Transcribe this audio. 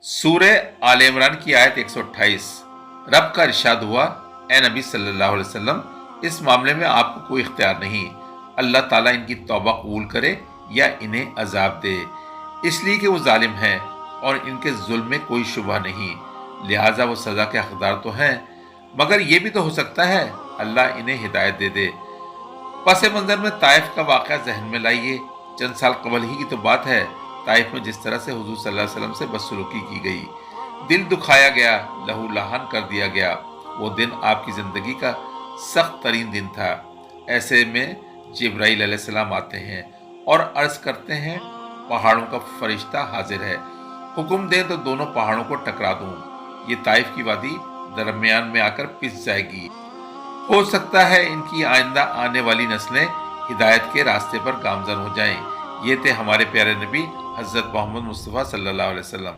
सूरह आल इमरान की आयत 128। रब का इरशाद हुआ, ए नबी सल्लल्लाहु अलैहि वसल्लम, इस मामले में आपको कोई इख्तियार नहीं, अल्लाह ताला इनकी तौबा कबूल करे या इन्हें अजाब दे, इसलिए कि वो जालिम हैं और इनके जुल्म में कोई शुबा नहीं, लिहाजा वो सज़ा के हकदार तो हैं, मगर ये भी तो हो सकता है अल्लाह इन्हें हिदायत दे दे। पस मंज़र में ताइफ का वाक़या जहन में लाइए। चंद साल कबल ही की तो बात है, ताइफ में जिस तरह से हुजूर सल्लल्लाहु अलैहि वसल्लम से बदसलूकी की गई, दिल दुखाया गया, लहू लहान कर दिया गया। वो दिन आपकी ज़िंदगी का सख्त तरीन दिन था। ऐसे में जिब्राइल अलैहिस्सलाम आते हैं और अर्ज़ करते हैं, पहाड़ों का फरिश्ता हाजिर है, हुक्म दे तो दोनों पहाड़ों को टकरा दूं। ये ताइफ की वादी दरमियान में आकर पिस जाएगी। हो सकता है इनकी आइंदा आने वाली नस्लें हिदायत के रास्ते पर गामजन हो जाएं। ये थे हमारे प्यारे नबी हज़रत मोहम्मद मुस्तफ़ा सल्लल्लाहु अलैहि वसल्लम।